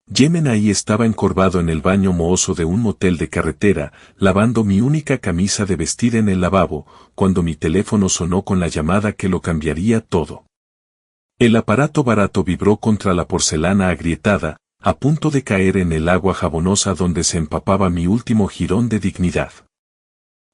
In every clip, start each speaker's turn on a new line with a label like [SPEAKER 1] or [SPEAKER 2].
[SPEAKER 1] Yemen estaba encorvado en el baño mohoso de un motel de carretera, lavando mi única camisa de vestir en el lavabo, cuando mi teléfono sonó con la llamada que lo cambiaría todo. El aparato barato vibró contra la porcelana agrietada, a punto de caer en el agua jabonosa donde se empapaba mi último jirón de dignidad.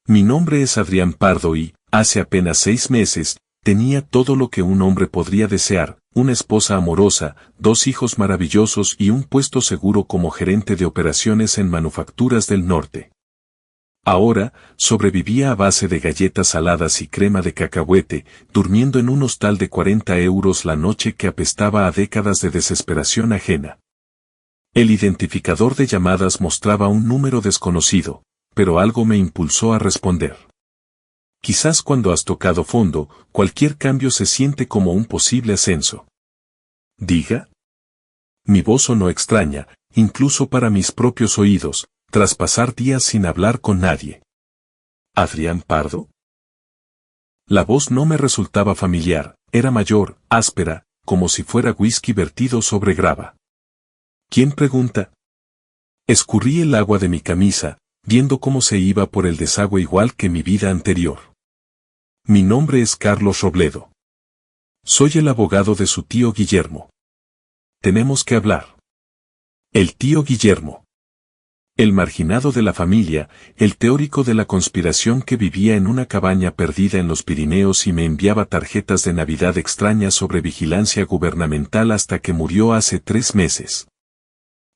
[SPEAKER 1] Mi nombre es Adrián Pardo y, hace apenas 6 meses, tenía todo lo que un hombre podría desear: una esposa amorosa, 2 hijos maravillosos y un puesto seguro como gerente de operaciones en Manufacturas del Norte. Ahora, sobrevivía a base de galletas saladas y crema de cacahuete, durmiendo en un hostal de 40 euros la noche que apestaba a décadas de desesperación ajena. El identificador de llamadas mostraba un número desconocido, pero algo me impulsó a responder. Quizás cuando has tocado fondo, cualquier cambio se siente como un posible ascenso. Diga. Mi voz sonó extraña, incluso para mis propios oídos, tras pasar días sin hablar con nadie. ¿Adrián Pardo? La voz no me resultaba familiar, era mayor, áspera, como si fuera whisky vertido sobre grava. ¿Quién pregunta? Escurrí el agua de mi camisa, viendo cómo se iba por el desagüe igual que mi vida anterior. Mi nombre es Carlos Robledo. Soy el abogado de su tío Guillermo. Tenemos que hablar. El tío Guillermo. El marginado de la familia, el teórico de la conspiración que vivía en una cabaña perdida en los Pirineos y me enviaba tarjetas de Navidad extrañas sobre vigilancia gubernamental hasta que murió hace 3 meses.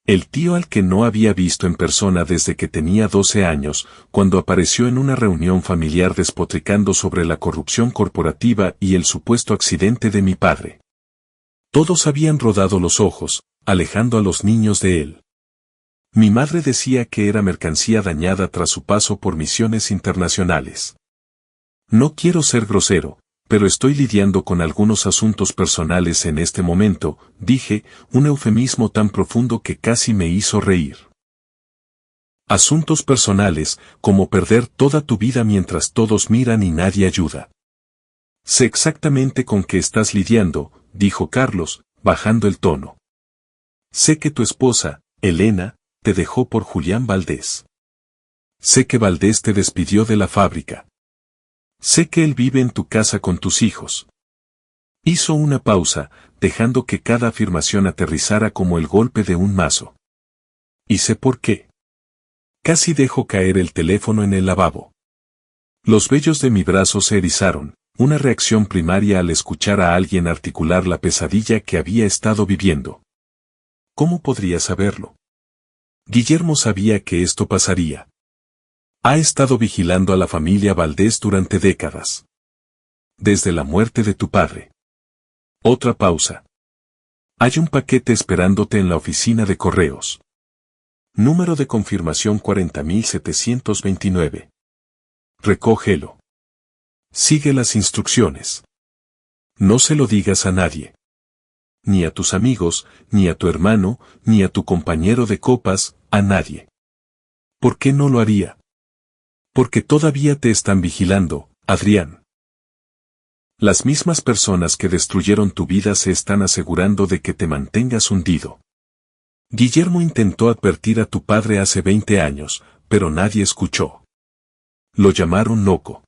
[SPEAKER 1] El tío al que no había visto en persona desde que tenía 12 años, cuando apareció en una reunión familiar despotricando sobre la corrupción corporativa y el supuesto accidente de mi padre. Todos habían rodado los ojos, alejando a los niños de él. Mi madre decía que era mercancía dañada tras su paso por misiones internacionales. No quiero ser grosero, pero estoy lidiando con algunos asuntos personales en este momento, dije, un eufemismo tan profundo que casi me hizo reír. Asuntos personales, como perder toda tu vida mientras todos miran y nadie ayuda. Sé exactamente con qué estás lidiando, dijo Carlos, bajando el tono. Sé que tu esposa, Elena, te dejó por Julián Valdés. Sé que Valdés te despidió de la fábrica. Sé que él vive en tu casa con tus hijos. Hizo una pausa, dejando que cada afirmación aterrizara como el golpe de un mazo. Y sé por qué. Casi dejo caer el teléfono en el lavabo. Los vellos de mi brazo se erizaron, una reacción primaria al escuchar a alguien articular la pesadilla que había estado viviendo. ¿Cómo podría saberlo? Guillermo sabía que esto pasaría. Ha estado vigilando a la familia Valdés durante décadas. Desde la muerte de tu padre. Otra pausa. Hay un paquete esperándote en la oficina de correos. Número de confirmación 40.729. Recógelo. Sigue las instrucciones. No se lo digas a nadie. Ni a tus amigos, ni a tu hermano, ni a tu compañero de copas, a nadie. ¿Por qué no lo haría? Porque todavía te están vigilando, Adrián. Las mismas personas que destruyeron tu vida se están asegurando de que te mantengas hundido. Guillermo intentó advertir a tu padre hace 20 años, pero nadie escuchó. Lo llamaron loco.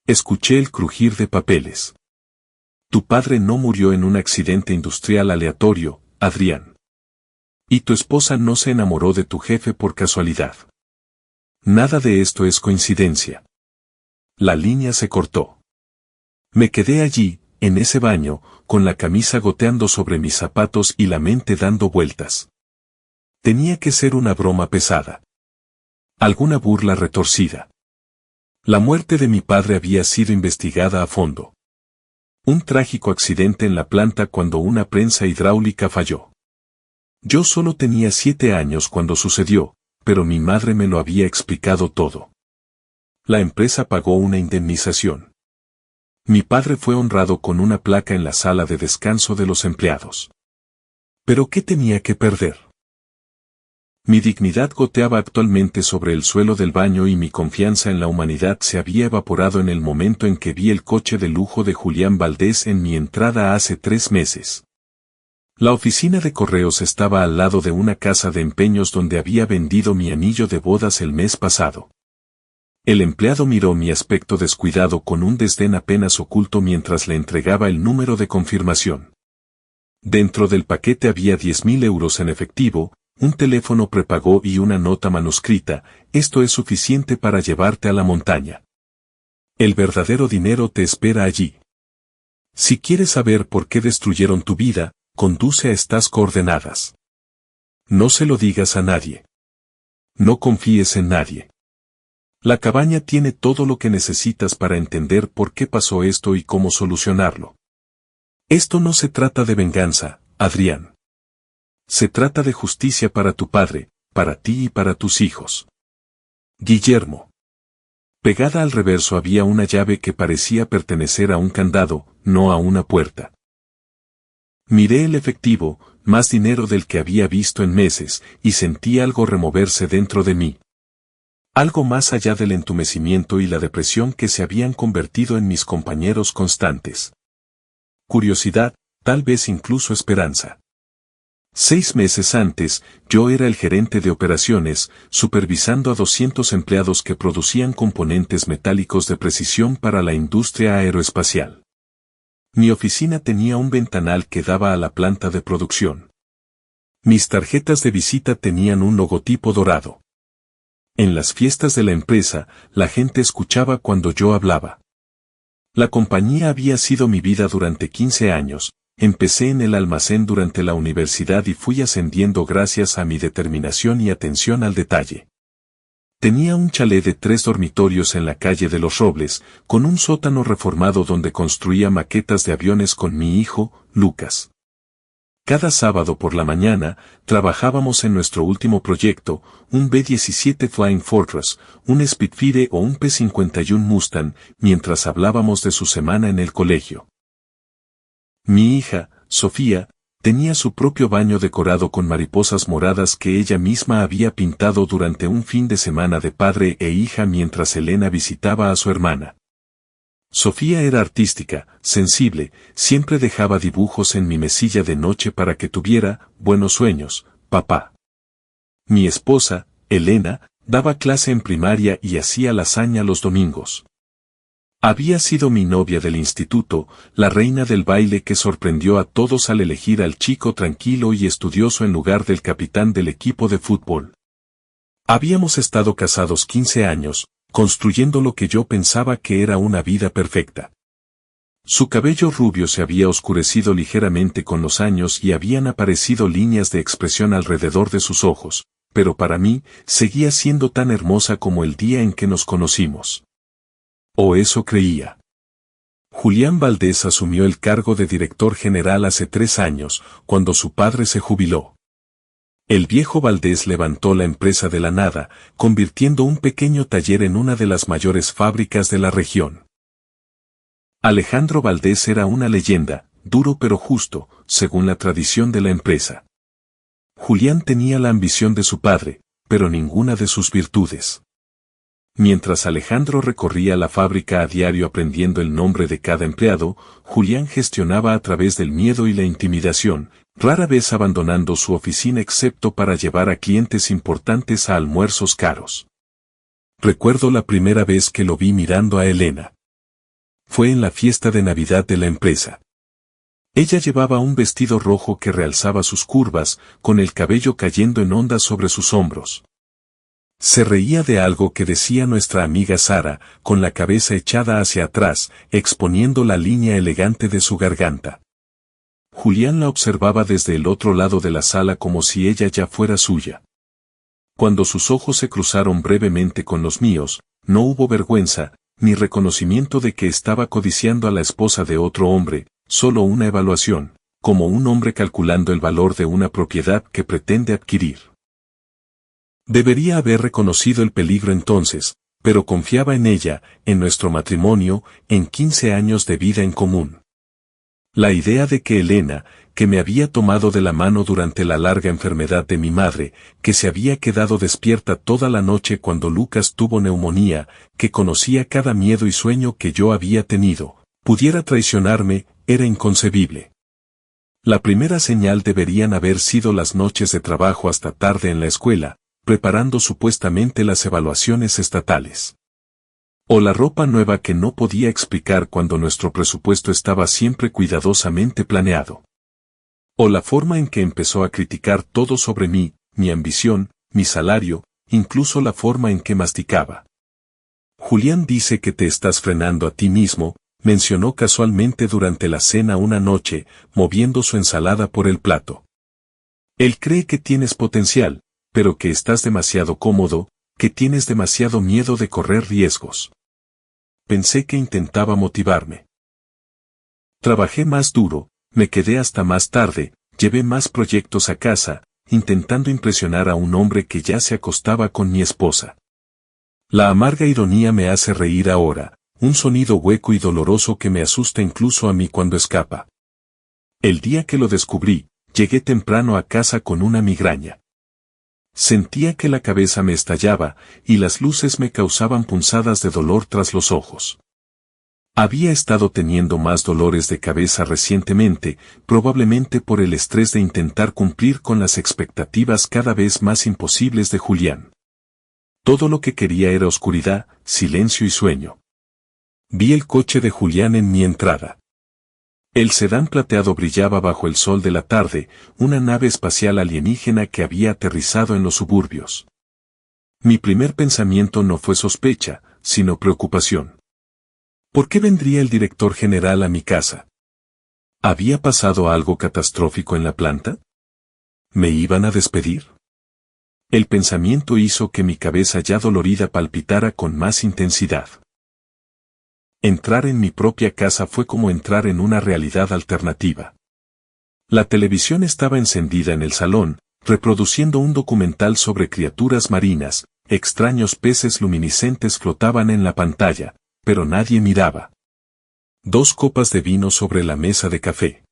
[SPEAKER 1] Escuché el crujir de papeles. Tu padre no murió en un accidente industrial aleatorio, Adrián. Y tu esposa no se enamoró de tu jefe por casualidad. Nada de esto es coincidencia. La línea se cortó. Me quedé allí, en ese baño, con la camisa goteando sobre mis zapatos y la mente dando vueltas. Tenía que ser una broma pesada. Alguna burla retorcida. La muerte de mi padre había sido investigada a fondo. Un trágico accidente en la planta cuando una prensa hidráulica falló. Yo solo tenía 7 años cuando sucedió, pero mi madre me lo había explicado todo. La empresa pagó una indemnización. Mi padre fue honrado con una placa en la sala de descanso de los empleados. ¿Pero qué tenía que perder? Mi dignidad goteaba actualmente sobre el suelo del baño y mi confianza en la humanidad se había evaporado en el momento en que vi el coche de lujo de Julián Valdés en mi entrada hace 3 meses. La oficina de correos estaba al lado de una casa de empeños donde había vendido mi anillo de bodas el mes pasado. El empleado miró mi aspecto descuidado con un desdén apenas oculto mientras le entregaba el número de confirmación. Dentro del paquete había 10.000 euros en efectivo, un teléfono prepago y una nota manuscrita. Esto es suficiente para llevarte a la montaña. El verdadero dinero te espera allí. Si quieres saber por qué destruyeron tu vida, conduce a estas coordenadas. No se lo digas a nadie. No confíes en nadie. La cabaña tiene todo lo que necesitas para entender por qué pasó esto y cómo solucionarlo. Esto no se trata de venganza, Adrián. Se trata de justicia para tu padre, para ti y para tus hijos. Guillermo. Pegada al reverso había una llave que parecía pertenecer a un candado, no a una puerta. Miré el efectivo, más dinero del que había visto en meses, y sentí algo removerse dentro de mí. Algo más allá del entumecimiento y la depresión que se habían convertido en mis compañeros constantes. Curiosidad, tal vez incluso esperanza. 6 meses antes, yo era el gerente de operaciones, supervisando a 200 empleados que producían componentes metálicos de precisión para la industria aeroespacial. Mi oficina tenía un ventanal que daba a la planta de producción. Mis tarjetas de visita tenían un logotipo dorado. En las fiestas de la empresa, la gente escuchaba cuando yo hablaba. La compañía había sido mi vida durante 15 años, empecé en el almacén durante la universidad y fui ascendiendo gracias a mi determinación y atención al detalle. Tenía un chalet de 3 dormitorios en la calle de los Robles, con un sótano reformado donde construía maquetas de aviones con mi hijo, Lucas. Cada sábado por la mañana, trabajábamos en nuestro último proyecto, un B-17 Flying Fortress, un Spitfire o un P-51 Mustang, mientras hablábamos de su semana en el colegio. Mi hija, Sofía, tenía su propio baño decorado con mariposas moradas que ella misma había pintado durante un fin de semana de padre e hija mientras Elena visitaba a su hermana. Sofía era artística, sensible, siempre dejaba dibujos en mi mesilla de noche para que tuviera buenos sueños, papá. Mi esposa, Elena, daba clase en primaria y hacía lasaña los domingos. Había sido mi novia del instituto, la reina del baile que sorprendió a todos al elegir al chico tranquilo y estudioso en lugar del capitán del equipo de fútbol. Habíamos estado casados 15 años, construyendo lo que yo pensaba que era una vida perfecta. Su cabello rubio se había oscurecido ligeramente con los años y habían aparecido líneas de expresión alrededor de sus ojos, pero para mí, seguía siendo tan hermosa como el día en que nos conocimos. O eso creía. Julián Valdés asumió el cargo de director general hace 3 años, cuando su padre se jubiló. El viejo Valdés levantó la empresa de la nada, convirtiendo un pequeño taller en una de las mayores fábricas de la región. Alejandro Valdés era una leyenda, duro pero justo, según la tradición de la empresa. Julián tenía la ambición de su padre, pero ninguna de sus virtudes. Mientras Alejandro recorría la fábrica a diario aprendiendo el nombre de cada empleado, Julián gestionaba a través del miedo y la intimidación, rara vez abandonando su oficina excepto para llevar a clientes importantes a almuerzos caros. Recuerdo la primera vez que lo vi mirando a Elena. Fue en la fiesta de Navidad de la empresa. Ella llevaba un vestido rojo que realzaba sus curvas, con el cabello cayendo en ondas sobre sus hombros. Se reía de algo que decía nuestra amiga Sara, con la cabeza echada hacia atrás, exponiendo la línea elegante de su garganta. Julián la observaba desde el otro lado de la sala como si ella ya fuera suya. Cuando sus ojos se cruzaron brevemente con los míos, no hubo vergüenza, ni reconocimiento de que estaba codiciando a la esposa de otro hombre, solo una evaluación, como un hombre calculando el valor de una propiedad que pretende adquirir. Debería haber reconocido el peligro entonces, pero confiaba en ella, en nuestro matrimonio, en 15 años de vida en común. La idea de que Elena, que me había tomado de la mano durante la larga enfermedad de mi madre, que se había quedado despierta toda la noche cuando Lucas tuvo neumonía, que conocía cada miedo y sueño que yo había tenido, pudiera traicionarme, era inconcebible. La primera señal deberían haber sido las noches de trabajo hasta tarde en la escuela, preparando supuestamente las evaluaciones estatales. O la ropa nueva que no podía explicar cuando nuestro presupuesto estaba siempre cuidadosamente planeado. O la forma en que empezó a criticar todo sobre mí, mi ambición, mi salario, incluso la forma en que masticaba. Julián dice que te estás frenando a ti mismo, mencionó casualmente durante la cena una noche, moviendo su ensalada por el plato. Él cree que tienes potencial, pero que estás demasiado cómodo, que tienes demasiado miedo de correr riesgos. Pensé que intentaba motivarme. Trabajé más duro, me quedé hasta más tarde, llevé más proyectos a casa, intentando impresionar a un hombre que ya se acostaba con mi esposa. La amarga ironía me hace reír ahora, un sonido hueco y doloroso que me asusta incluso a mí cuando escapa. El día que lo descubrí, llegué temprano a casa con una migraña. Sentía que la cabeza me estallaba, y las luces me causaban punzadas de dolor tras los ojos. Había estado teniendo más dolores de cabeza recientemente, probablemente por el estrés de intentar cumplir con las expectativas cada vez más imposibles de Julián. Todo lo que quería era oscuridad, silencio y sueño. Vi el coche de Julián en mi entrada. El sedán plateado brillaba bajo el sol de la tarde, una nave espacial alienígena que había aterrizado en los suburbios. Mi primer pensamiento no fue sospecha, sino preocupación. ¿Por qué vendría el director general a mi casa? ¿Había pasado algo catastrófico en la planta? ¿Me iban a despedir? El pensamiento hizo que mi cabeza ya dolorida palpitara con más intensidad. Entrar en mi propia casa fue como entrar en una realidad alternativa. La televisión estaba encendida en el salón, reproduciendo un documental sobre criaturas marinas, extraños peces luminiscentes flotaban en la pantalla, pero nadie miraba. 2 copas de vino sobre la mesa de café.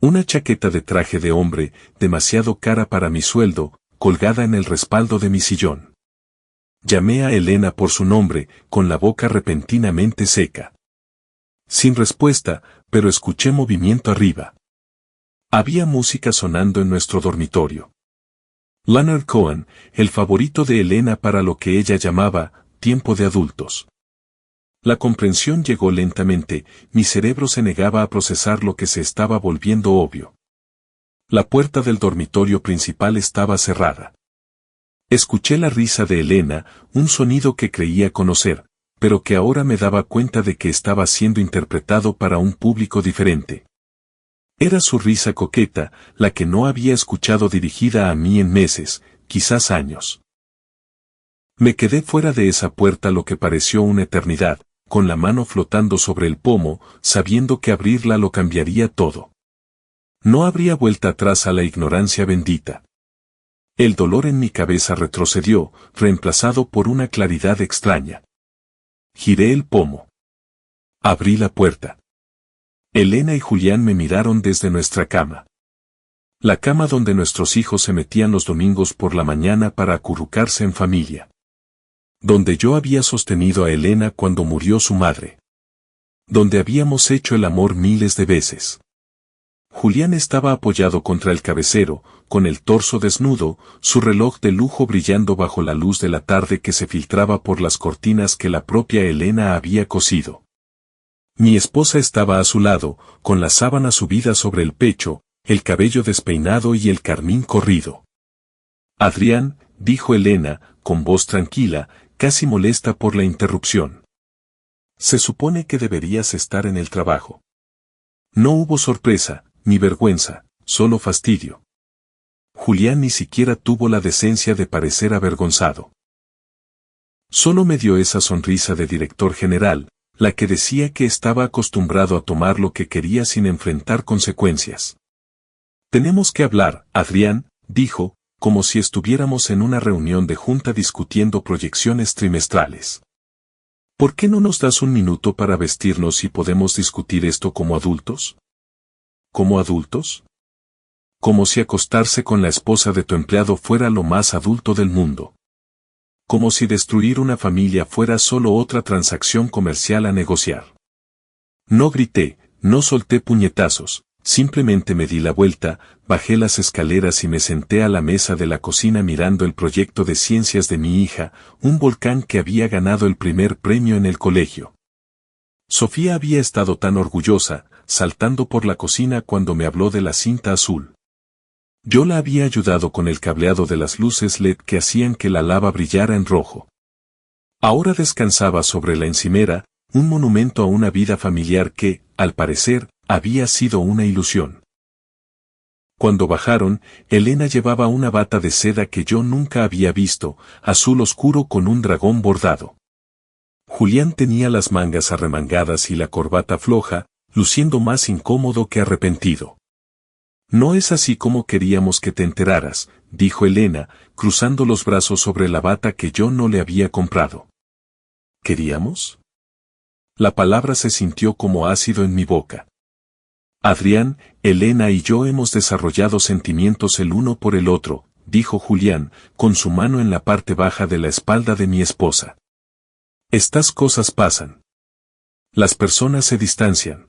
[SPEAKER 1] Una chaqueta de traje de hombre, demasiado cara para mi sueldo, colgada en el respaldo de mi sillón. Llamé a Elena por su nombre, con la boca repentinamente seca. Sin respuesta, pero escuché movimiento arriba. Había música sonando en nuestro dormitorio. Leonard Cohen, el favorito de Elena para lo que ella llamaba, tiempo de adultos. La comprensión llegó lentamente, mi cerebro se negaba a procesar lo que se estaba volviendo obvio. La puerta del dormitorio principal estaba cerrada. Escuché la risa de Elena, un sonido que creía conocer, pero que ahora me daba cuenta de que estaba siendo interpretado para un público diferente. Era su risa coqueta, la que no había escuchado dirigida a mí en meses, quizás años. Me quedé fuera de esa puerta lo que pareció una eternidad, con la mano flotando sobre el pomo, sabiendo que abrirla lo cambiaría todo. No habría vuelta atrás a la ignorancia bendita. El dolor en mi cabeza retrocedió, reemplazado por una claridad extraña. Giré el pomo. Abrí la puerta. Elena y Julián me miraron desde nuestra cama. La cama donde nuestros hijos se metían los domingos por la mañana para acurrucarse en familia. Donde yo había sostenido a Elena cuando murió su madre. Donde habíamos hecho el amor miles de veces. Julián estaba apoyado contra el cabecero, con el torso desnudo, su reloj de lujo brillando bajo la luz de la tarde que se filtraba por las cortinas que la propia Elena había cosido. Mi esposa estaba a su lado, con la sábana subida sobre el pecho, el cabello despeinado y el carmín corrido. Adrián, dijo Elena, con voz tranquila, casi molesta por la interrupción. Se supone que deberías estar en el trabajo. No hubo sorpresa, ni vergüenza, solo fastidio. Julián ni siquiera tuvo la decencia de parecer avergonzado. Solo me dio esa sonrisa de director general, la que decía que estaba acostumbrado a tomar lo que quería sin enfrentar consecuencias. Tenemos que hablar, Adrián, dijo, como si estuviéramos en una reunión de junta discutiendo proyecciones trimestrales. ¿Por qué no nos das un minuto para vestirnos y podemos discutir esto como adultos? ¿Como adultos? Como si acostarse con la esposa de tu empleado fuera lo más adulto del mundo. Como si destruir una familia fuera solo otra transacción comercial a negociar. No grité, no solté puñetazos, Simplemente me di la vuelta, bajé las escaleras y me senté a la mesa de la cocina mirando el proyecto de ciencias de mi hija, un volcán que había ganado el primer premio en el colegio. Sofía había estado tan orgullosa, saltando por la cocina cuando me habló de la cinta azul. Yo la había ayudado con el cableado de las luces LED que hacían que la lava brillara en rojo. Ahora descansaba sobre la encimera, un monumento a una vida familiar que, al parecer, había sido una ilusión. Cuando bajaron, Elena llevaba una bata de seda que yo nunca había visto, azul oscuro con un dragón bordado. Julián tenía las mangas arremangadas y la corbata floja, luciendo más incómodo que arrepentido. No es así como queríamos que te enteraras, dijo Elena, cruzando los brazos sobre la bata que yo no le había comprado. ¿Queríamos? La palabra se sintió como ácido en mi boca. Adrián, Elena y yo hemos desarrollado sentimientos el uno por el otro, dijo Julián, con su mano en la parte baja de la espalda de mi esposa. Estas cosas pasan. Las personas se distancian.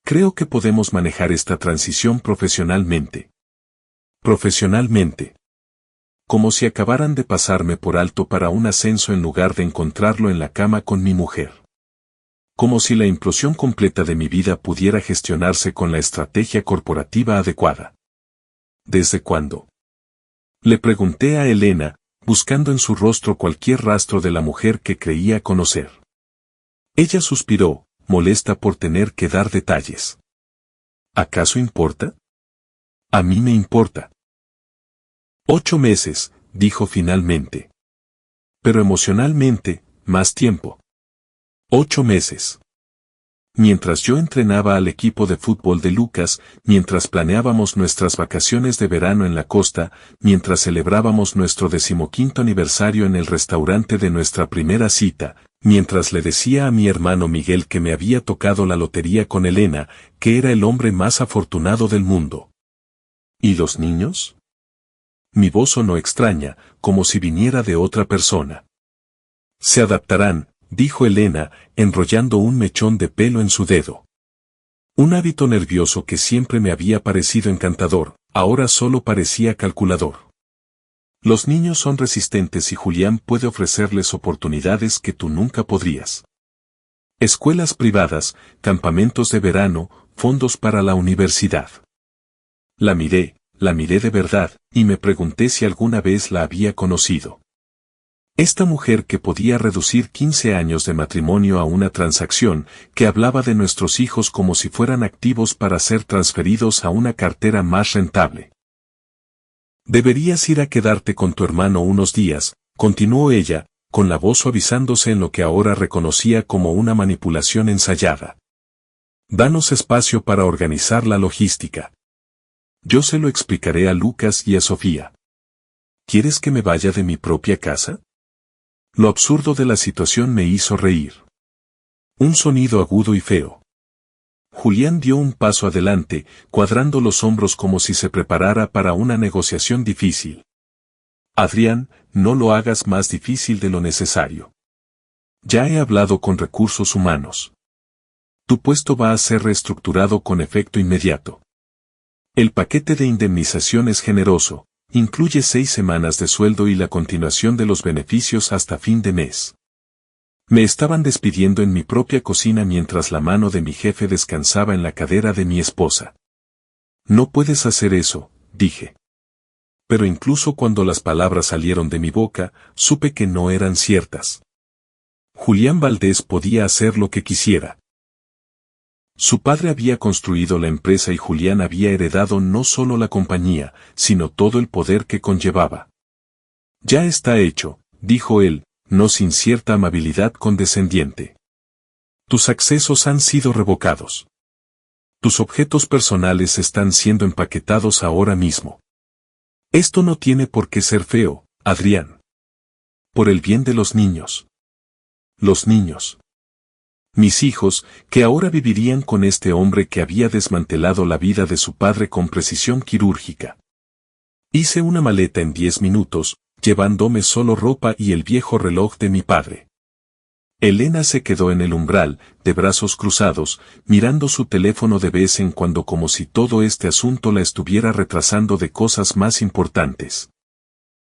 [SPEAKER 1] Creo que podemos manejar esta transición profesionalmente. Profesionalmente. Como si acabaran de pasarme por alto para un ascenso en lugar de encontrarlo en la cama con mi mujer. Como si la implosión completa de mi vida pudiera gestionarse con la estrategia corporativa adecuada. ¿Desde cuándo? Le pregunté a Elena, buscando en su rostro cualquier rastro de la mujer que creía conocer. Ella suspiró, molesta por tener que dar detalles. ¿Acaso importa? A mí me importa. 8 meses, dijo finalmente. Pero emocionalmente, más tiempo. 8 meses. Mientras yo entrenaba al equipo de fútbol de Lucas, mientras planeábamos nuestras vacaciones de verano en la costa, mientras celebrábamos nuestro 15º aniversario en el restaurante de nuestra primera cita, mientras le decía a mi hermano Miguel que me había tocado la lotería con Elena, que era el hombre más afortunado del mundo. ¿Y los niños? Mi voz sonó extraña, como si viniera de otra persona. Se adaptarán, dijo Elena, enrollando un mechón de pelo en su dedo. Un hábito nervioso que siempre me había parecido encantador, ahora solo parecía calculador. Los niños son resistentes y Julián puede ofrecerles oportunidades que tú nunca podrías. Escuelas privadas, campamentos de verano, fondos para la universidad. La miré de verdad, y me pregunté si alguna vez la había conocido. Esta mujer que podía reducir 15 años de matrimonio a una transacción, que hablaba de nuestros hijos como si fueran activos para ser transferidos a una cartera más rentable. Deberías ir a quedarte con tu hermano unos días, continuó ella, con la voz suavizándose en lo que ahora reconocía como una manipulación ensayada. Danos espacio para organizar la logística. Yo se lo explicaré a Lucas y a Sofía. ¿Quieres que me vaya de mi propia casa? Lo absurdo de la situación me hizo reír. Un sonido agudo y feo. Julián dio un paso adelante, cuadrando los hombros como si se preparara para una negociación difícil. Adrián, no lo hagas más difícil de lo necesario. Ya he hablado con recursos humanos. Tu puesto va a ser reestructurado con efecto inmediato. El paquete de indemnización es generoso. Incluye 6 semanas de sueldo y la continuación de los beneficios hasta fin de mes. Me estaban despidiendo en mi propia cocina mientras la mano de mi jefe descansaba en la cadera de mi esposa. No puedes hacer eso, dije. Pero incluso cuando las palabras salieron de mi boca, supe que no eran ciertas. Julián Valdés podía hacer lo que quisiera. Su padre había construido la empresa y Julián había heredado no solo la compañía, sino todo el poder que conllevaba. Ya está hecho, dijo él, no sin cierta amabilidad condescendiente. Tus accesos han sido revocados. Tus objetos personales están siendo empaquetados ahora mismo. Esto no tiene por qué ser feo, Adrián. Por el bien de los niños. Los niños. Mis hijos, que ahora vivirían con este hombre que había desmantelado la vida de su padre con precisión quirúrgica. Hice una maleta en 10 minutos, llevándome solo ropa y el viejo reloj de mi padre. Elena se quedó en el umbral, de brazos cruzados, mirando su teléfono de vez en cuando como si todo este asunto la estuviera retrasando de cosas más importantes.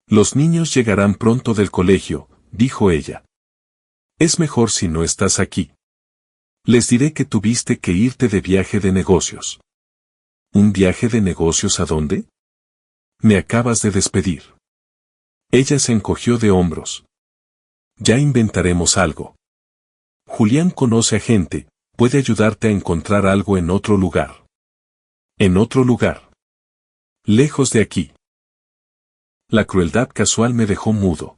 [SPEAKER 1] Los niños llegarán pronto del colegio, dijo ella. Es mejor si no estás aquí. Les diré que tuviste que irte de viaje de negocios. ¿Un viaje de negocios a dónde? Me acabas de despedir. Ella se encogió de hombros. Ya inventaremos algo. Julián conoce a gente, puede ayudarte a encontrar algo en otro lugar. En otro lugar. Lejos de aquí. La crueldad casual me dejó mudo.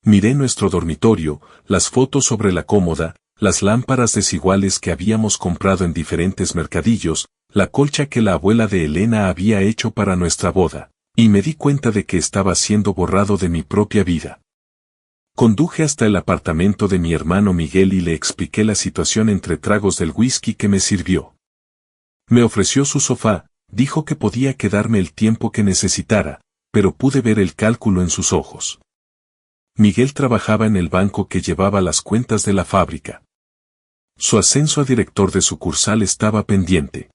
[SPEAKER 1] Miré nuestro dormitorio, las fotos sobre la cómoda, las lámparas desiguales que habíamos comprado en diferentes mercadillos, la colcha que la abuela de Elena había hecho para nuestra boda, y me di cuenta de que estaba siendo borrado de mi propia vida. Conduje hasta el apartamento de mi hermano Miguel y le expliqué la situación entre tragos del whisky que me sirvió. Me ofreció su sofá, dijo que podía quedarme el tiempo que necesitara, pero pude ver el cálculo en sus ojos. Miguel trabajaba en el banco que llevaba las cuentas de la fábrica. Su ascenso a director de sucursal estaba pendiente.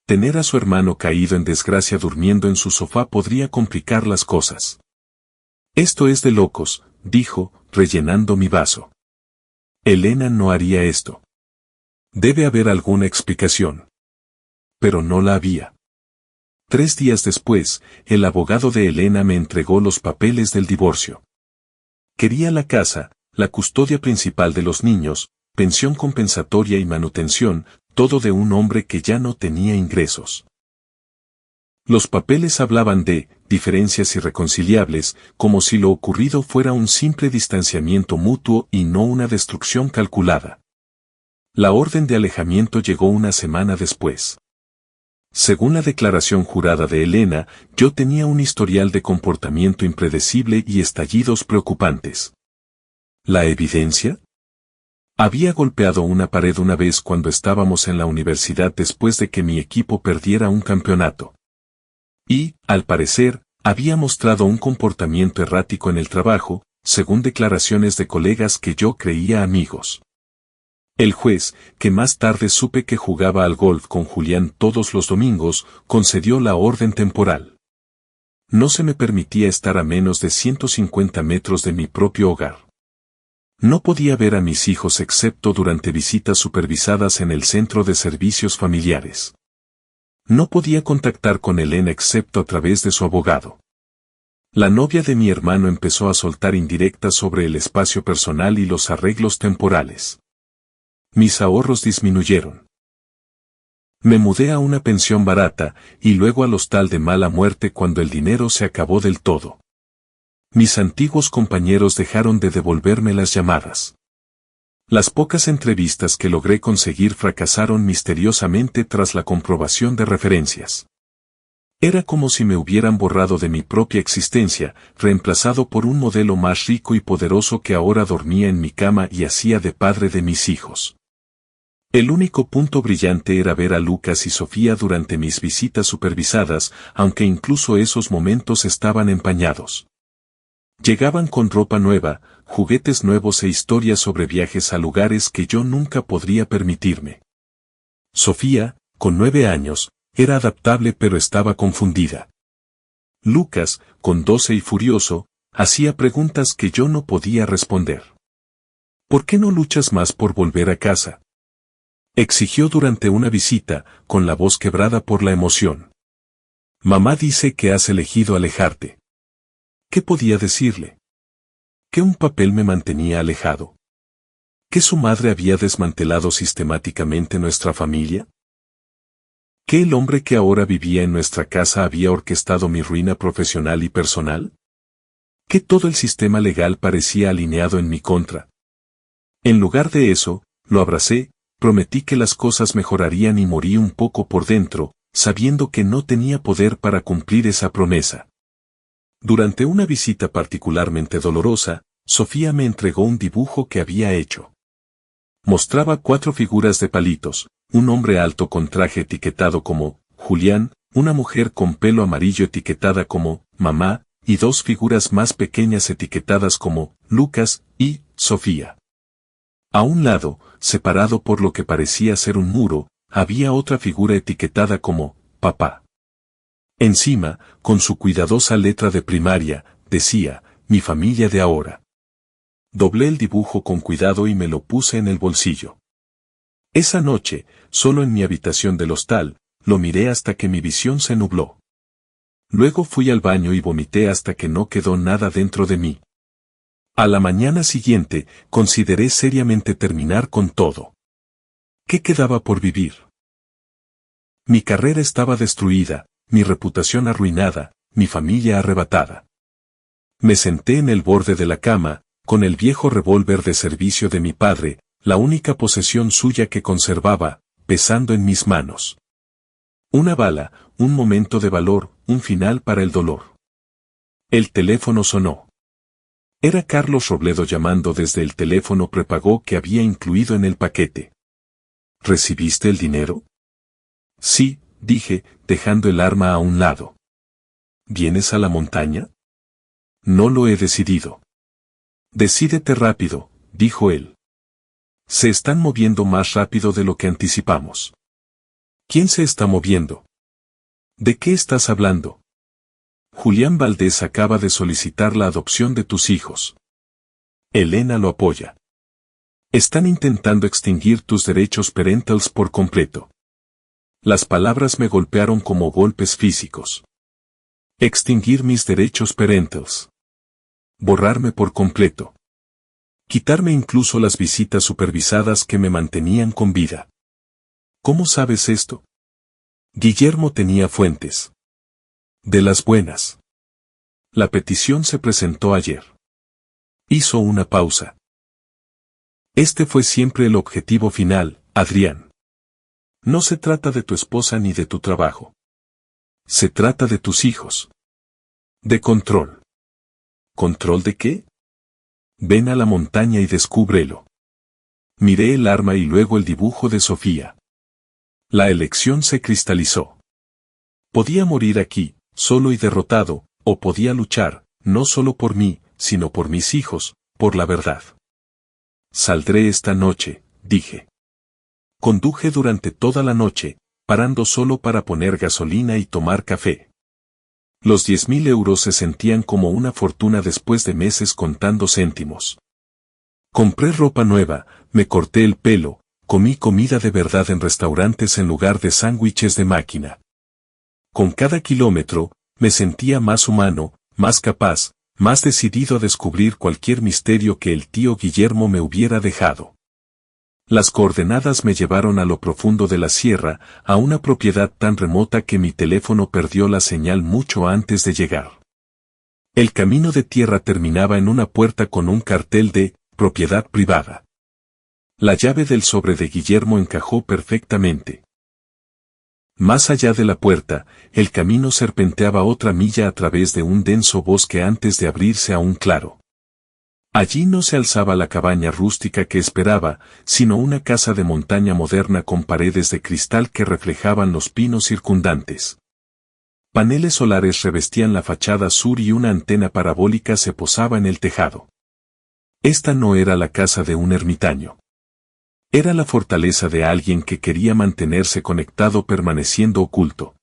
[SPEAKER 1] Tener a su hermano caído en desgracia durmiendo en su sofá podría complicar las cosas. Esto es de locos, dijo, rellenando mi vaso. Elena no haría esto. Debe haber alguna explicación. Pero no la había. 3 días después, el abogado de Elena me entregó los papeles del divorcio. Quería la casa, la custodia principal de los niños, pensión compensatoria y manutención, todo de un hombre que ya no tenía ingresos. Los papeles hablaban de diferencias irreconciliables, como si lo ocurrido fuera un simple distanciamiento mutuo y no una destrucción calculada. La orden de alejamiento llegó una semana después. Según la declaración jurada de Elena, yo tenía un historial de comportamiento impredecible y estallidos preocupantes. ¿La evidencia? Había golpeado una pared una vez cuando estábamos en la universidad después de que mi equipo perdiera un campeonato. Y, al parecer, había mostrado un comportamiento errático en el trabajo, según declaraciones de colegas que yo creía amigos. El juez, que más tarde supe que jugaba al golf con Julián todos los domingos, concedió la orden temporal. No se me permitía estar a menos de 150 metros de mi propio hogar. No podía ver a mis hijos excepto durante visitas supervisadas en el centro de servicios familiares. No podía contactar con Elena excepto a través de su abogado. La novia de mi hermano empezó a soltar indirectas sobre el espacio personal y los arreglos temporales. Mis ahorros disminuyeron. Me mudé a una pensión barata, y luego al hostal de mala muerte cuando el dinero se acabó del todo. Mis antiguos compañeros dejaron de devolverme las llamadas. Las pocas entrevistas que logré conseguir fracasaron misteriosamente tras la comprobación de referencias. Era como si me hubieran borrado de mi propia existencia, reemplazado por un modelo más rico y poderoso que ahora dormía en mi cama y hacía de padre de mis hijos. El único punto brillante era ver a Lucas y Sofía durante mis visitas supervisadas, aunque incluso esos momentos estaban empañados. Llegaban con ropa nueva, juguetes nuevos e historias sobre viajes a lugares que yo nunca podría permitirme. Sofía, con 9 años, era adaptable pero estaba confundida. Lucas, con 12 y furioso, hacía preguntas que yo no podía responder. ¿Por qué no luchas más por volver a casa?, exigió durante una visita, con la voz quebrada por la emoción. Mamá dice que has elegido alejarte. ¿Qué podía decirle? ¿Que un papel me mantenía alejado? ¿Que su madre había desmantelado sistemáticamente nuestra familia? ¿Que el hombre que ahora vivía en nuestra casa había orquestado mi ruina profesional y personal? ¿Que todo el sistema legal parecía alineado en mi contra? En lugar de eso, lo abracé, prometí que las cosas mejorarían y morí un poco por dentro, sabiendo que no tenía poder para cumplir esa promesa. Durante una visita particularmente dolorosa, Sofía me entregó un dibujo que había hecho. Mostraba 4 figuras de palitos, un hombre alto con traje etiquetado como Julián, una mujer con pelo amarillo etiquetada como Mamá, y 2 figuras más pequeñas etiquetadas como Lucas y Sofía. A un lado, separado por lo que parecía ser un muro, había otra figura etiquetada como papá. Encima, con su cuidadosa letra de primaria, decía, mi familia de ahora. Doblé el dibujo con cuidado y me lo puse en el bolsillo. Esa noche, solo en mi habitación del hostal, lo miré hasta que mi visión se nubló. Luego fui al baño y vomité hasta que no quedó nada dentro de mí. A la mañana siguiente, consideré seriamente terminar con todo. ¿Qué quedaba por vivir? Mi carrera estaba destruida, mi reputación arruinada, mi familia arrebatada. Me senté en el borde de la cama, con el viejo revólver de servicio de mi padre, la única posesión suya que conservaba, pesando en mis manos. Una bala, un momento de valor, un final para el dolor. El teléfono sonó. Era Carlos Robledo llamando desde el teléfono prepago que había incluido en el paquete. ¿Recibiste el dinero? Sí, dije, dejando el arma a un lado. ¿Vienes a la montaña? No lo he decidido. Decídete rápido, dijo él. Se están moviendo más rápido de lo que anticipamos. ¿Quién se está moviendo? ¿De qué estás hablando? Julián Valdés acaba de solicitar la adopción de tus hijos. Elena lo apoya. Están intentando extinguir tus derechos parentales por completo. Las palabras me golpearon como golpes físicos. Extinguir mis derechos parentales. Borrarme por completo. Quitarme incluso las visitas supervisadas que me mantenían con vida. ¿Cómo sabes esto? Guillermo tenía fuentes. De las buenas. La petición se presentó ayer. Hizo una pausa. Este fue siempre el objetivo final, Adrián. No se trata de tu esposa ni de tu trabajo. Se trata de tus hijos. De control. ¿Control de qué? Ven a la montaña y descúbrelo. Miré el arma y luego el dibujo de Sofía. La elección se cristalizó. Podía morir aquí, solo y derrotado, o podía luchar, no solo por mí, sino por mis hijos, por la verdad. Saldré esta noche, dije. Conduje durante toda la noche, parando solo para poner gasolina y tomar café. Los 10.000 euros se sentían como una fortuna después de meses contando céntimos. Compré ropa nueva, me corté el pelo, comí comida de verdad en restaurantes en lugar de sándwiches de máquina. Con cada kilómetro, me sentía más humano, más capaz, más decidido a descubrir cualquier misterio que el tío Guillermo me hubiera dejado. Las coordenadas me llevaron a lo profundo de la sierra, a una propiedad tan remota que mi teléfono perdió la señal mucho antes de llegar. El camino de tierra terminaba en una puerta con un cartel de propiedad privada. La llave del sobre de Guillermo encajó perfectamente. Más allá de la puerta, el camino serpenteaba otra milla a través de un denso bosque antes de abrirse a un claro. Allí no se alzaba la cabaña rústica que esperaba, sino una casa de montaña moderna con paredes de cristal que reflejaban los pinos circundantes. Paneles solares revestían la fachada sur y una antena parabólica se posaba en el tejado. Esta no era la casa de un ermitaño. Era la fortaleza de alguien que quería mantenerse conectado permaneciendo oculto.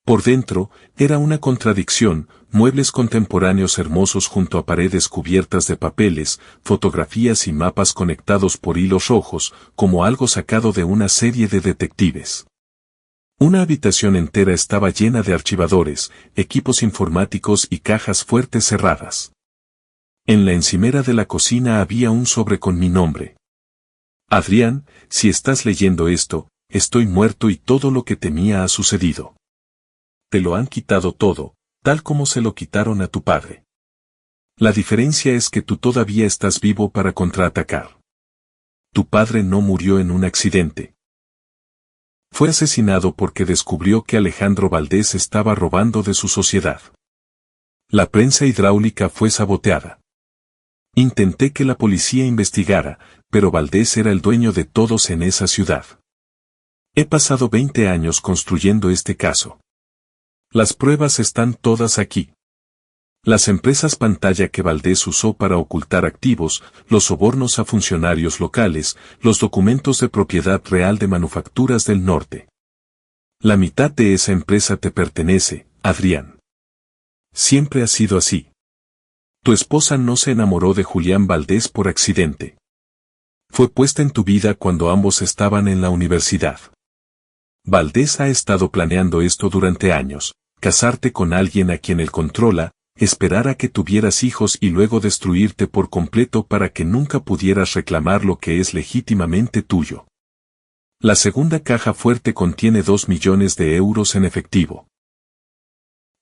[SPEAKER 1] Por dentro, era una contradicción, muebles contemporáneos hermosos junto a paredes cubiertas de papeles, fotografías y mapas conectados por hilos rojos, como algo sacado de una serie de detectives. Una habitación entera estaba llena de archivadores, equipos informáticos y cajas fuertes cerradas. En la encimera de la cocina había un sobre con mi nombre. Adrián, si estás leyendo esto, estoy muerto y todo lo que temía ha sucedido. Te lo han quitado todo, tal como se lo quitaron a tu padre. La diferencia es que tú todavía estás vivo para contraatacar. Tu padre no murió en un accidente. Fue asesinado porque descubrió que Alejandro Valdés estaba robando de su sociedad. La prensa hidráulica fue saboteada. Intenté que la policía investigara, pero Valdés era el dueño de todos en esa ciudad. He pasado 20 años construyendo este caso. Las pruebas están todas aquí. Las empresas pantalla que Valdés usó para ocultar activos, los sobornos a funcionarios locales, los documentos de propiedad real de Manufacturas del Norte. La mitad de esa empresa te pertenece, Adrián. Siempre ha sido así. Tu esposa no se enamoró de Julián Valdés por accidente. Fue puesta en tu vida cuando ambos estaban en la universidad. Valdés ha estado planeando esto durante años, casarte con alguien a quien él controla, esperar a que tuvieras hijos y luego destruirte por completo para que nunca pudieras reclamar lo que es legítimamente tuyo. La segunda caja fuerte contiene 2 millones de euros en efectivo.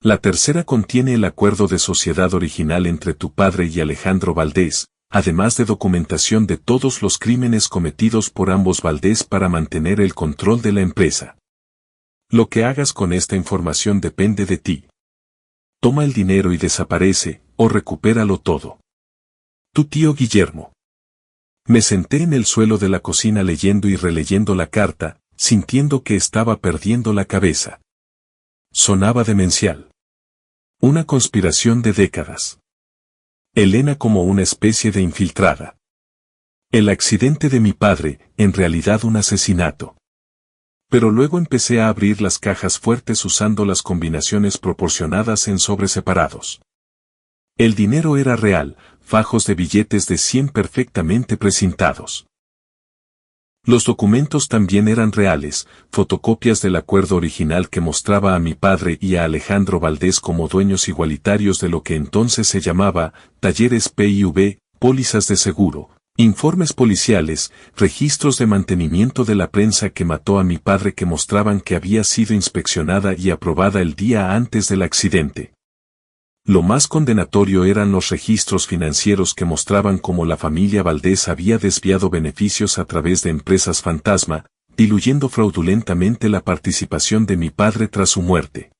[SPEAKER 1] La tercera contiene el acuerdo de sociedad original entre tu padre y Alejandro Valdés, además de documentación de todos los crímenes cometidos por ambos Valdés para mantener el control de la empresa. Lo que hagas con esta información depende de ti. Toma el dinero y desaparece, o recupéralo todo. Tu tío Guillermo. Me senté en el suelo de la cocina leyendo y releyendo la carta, sintiendo que estaba perdiendo la cabeza. Sonaba demencial. Una conspiración de décadas. Elena como una especie de infiltrada. El accidente de mi padre, en realidad un asesinato. Pero luego empecé a abrir las cajas fuertes usando las combinaciones proporcionadas en sobres separados. El dinero era real, fajos de billetes de 100 perfectamente precintados. Los documentos también eran reales, fotocopias del acuerdo original que mostraba a mi padre y a Alejandro Valdés como dueños igualitarios de lo que entonces se llamaba talleres PIV, pólizas de seguro, informes policiales, registros de mantenimiento de la prensa que mató a mi padre que mostraban que había sido inspeccionada y aprobada el día antes del accidente. Lo más condenatorio eran los registros financieros que mostraban cómo la familia Valdés había desviado beneficios a través de empresas fantasma, diluyendo fraudulentamente la participación de mi padre tras su muerte.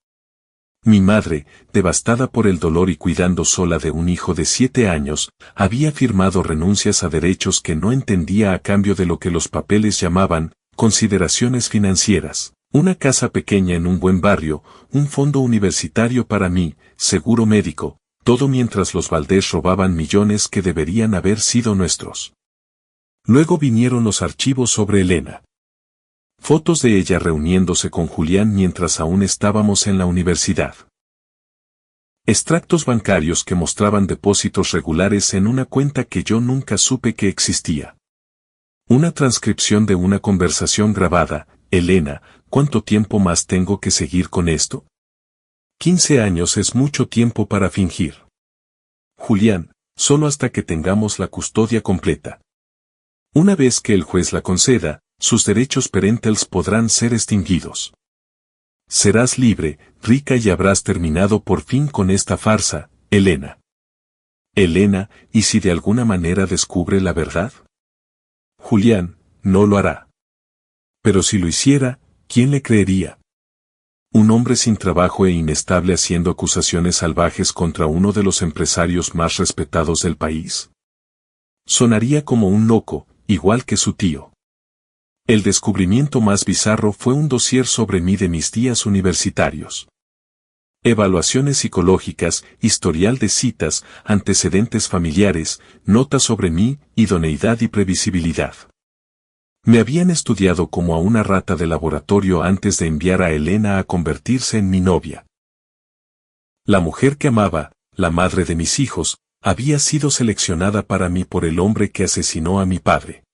[SPEAKER 1] Mi madre, devastada por el dolor y cuidando sola de un hijo de 7 años, había firmado renuncias a derechos que no entendía a cambio de lo que los papeles llamaban consideraciones financieras. Una casa pequeña en un buen barrio, un fondo universitario para mí, seguro médico, todo mientras los Valdés robaban millones que deberían haber sido nuestros. Luego vinieron los archivos sobre Elena. Fotos de ella reuniéndose con Julián mientras aún estábamos en la universidad. Extractos bancarios que mostraban depósitos regulares en una cuenta que yo nunca supe que existía. Una transcripción de una conversación grabada. Elena, ¿cuánto tiempo más tengo que seguir con esto? 15 años es mucho tiempo para fingir. Julián, solo hasta que tengamos la custodia completa. Una vez que el juez la conceda, sus derechos parentales podrán ser extinguidos. Serás libre, rica y habrás terminado por fin con esta farsa, Elena. Elena, ¿y si de alguna manera descubre la verdad? Julián, no lo hará. Pero si lo hiciera, ¿quién le creería? Un hombre sin trabajo e inestable haciendo acusaciones salvajes contra uno de los empresarios más respetados del país. Sonaría como un loco, igual que su tío. El descubrimiento más bizarro fue un dossier sobre mí de mis días universitarios. Evaluaciones psicológicas, historial de citas, antecedentes familiares, notas sobre mí, idoneidad y previsibilidad. Me habían estudiado como a una rata de laboratorio antes de enviar a Elena a convertirse en mi novia. La mujer que amaba, la madre de mis hijos, había sido seleccionada para mí por el hombre que asesinó a mi padre.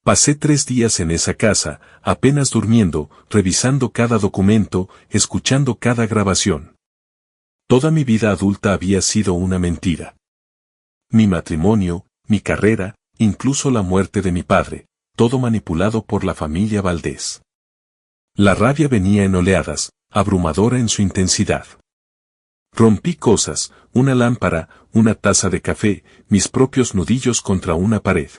[SPEAKER 1] Pasé 3 días en esa casa, apenas durmiendo, revisando cada documento, escuchando cada grabación. Toda mi vida adulta había sido una mentira. Mi matrimonio, mi carrera, incluso la muerte de mi padre, todo manipulado por la familia Valdés. La rabia venía en oleadas, abrumadora en su intensidad. Rompí cosas, una lámpara, una taza de café, mis propios nudillos contra una pared.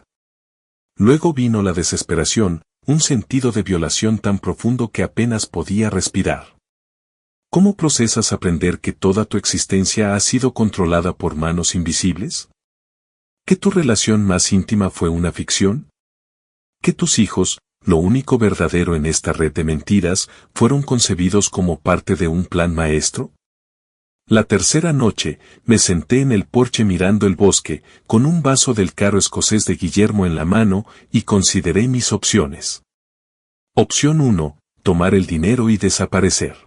[SPEAKER 1] Luego vino la desesperación, un sentido de violación tan profundo que apenas podía respirar. ¿Cómo procesas aprender que toda tu existencia ha sido controlada por manos invisibles? ¿Que tu relación más íntima fue una ficción? ¿Que tus hijos, lo único verdadero en esta red de mentiras, fueron concebidos como parte de un plan maestro? La tercera noche, me senté en el porche mirando el bosque, con un vaso del caro escocés de Guillermo en la mano, y consideré mis opciones. Opción 1, tomar el dinero y desaparecer.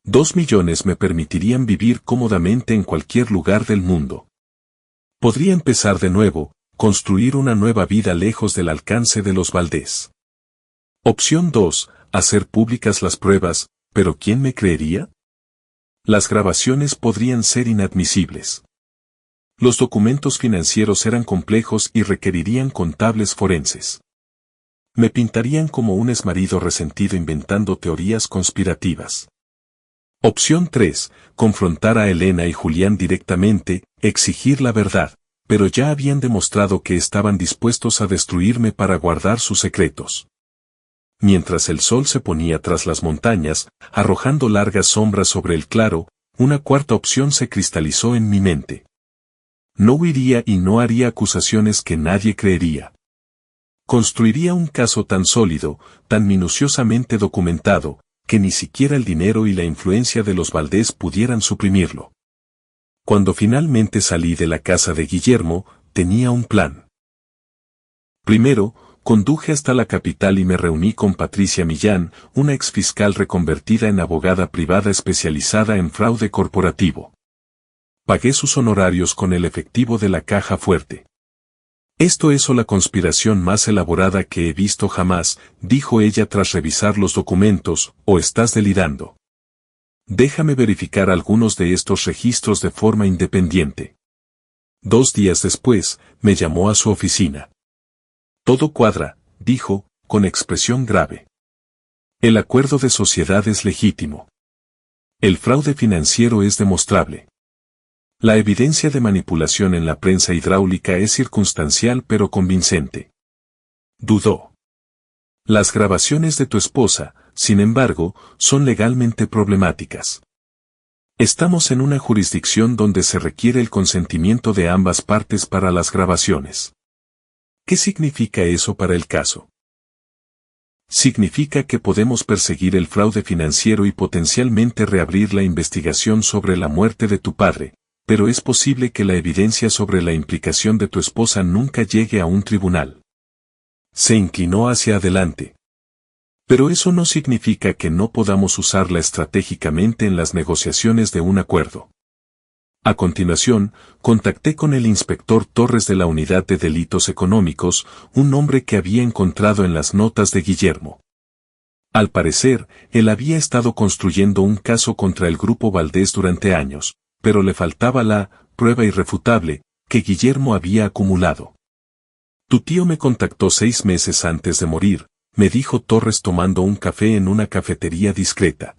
[SPEAKER 1] 2 millones me permitirían vivir cómodamente en cualquier lugar del mundo. Podría empezar de nuevo, construir una nueva vida lejos del alcance de los Valdés. Opción 2, hacer públicas las pruebas, pero ¿quién me creería? Las grabaciones podrían ser inadmisibles. Los documentos financieros eran complejos y requerirían contables forenses. Me pintarían como un exmarido resentido inventando teorías conspirativas. Opción 3, confrontar a Elena y Julián directamente, exigir la verdad, pero ya habían demostrado que estaban dispuestos a destruirme para guardar sus secretos. Mientras el sol se ponía tras las montañas, arrojando largas sombras sobre el claro, una cuarta opción se cristalizó en mi mente. No huiría y no haría acusaciones que nadie creería. Construiría un caso tan sólido, tan minuciosamente documentado, que ni siquiera el dinero y la influencia de los Valdés pudieran suprimirlo. Cuando finalmente salí de la casa de Guillermo, tenía un plan. Primero, conduje hasta la capital y me reuní con Patricia Millán, una exfiscal reconvertida en abogada privada especializada en fraude corporativo. Pagué sus honorarios con el efectivo de la caja fuerte. Esto es la conspiración más elaborada que he visto jamás, dijo ella tras revisar los documentos, ¿o estás delirando? Déjame verificar algunos de estos registros de forma independiente. 2 días después, me llamó a su oficina. Todo cuadra, dijo, con expresión grave. El acuerdo de sociedad es legítimo. El fraude financiero es demostrable. La evidencia de manipulación en la prensa hidráulica es circunstancial pero convincente. Dudó. Las grabaciones de tu esposa, sin embargo, son legalmente problemáticas. Estamos en una jurisdicción donde se requiere el consentimiento de ambas partes para las grabaciones. ¿Qué significa eso para el caso? Significa que podemos perseguir el fraude financiero y potencialmente reabrir la investigación sobre la muerte de tu padre, pero es posible que la evidencia sobre la implicación de tu esposa nunca llegue a un tribunal. Se inclinó hacia adelante. Pero eso no significa que no podamos usarla estratégicamente en las negociaciones de un acuerdo. A continuación, contacté con el inspector Torres de la Unidad de Delitos Económicos, un nombre que había encontrado en las notas de Guillermo. Al parecer, él había estado construyendo un caso contra el grupo Valdés durante años, pero le faltaba la prueba irrefutable que Guillermo había acumulado. Tu tío me contactó 6 meses antes de morir, me dijo Torres tomando un café en una cafetería discreta.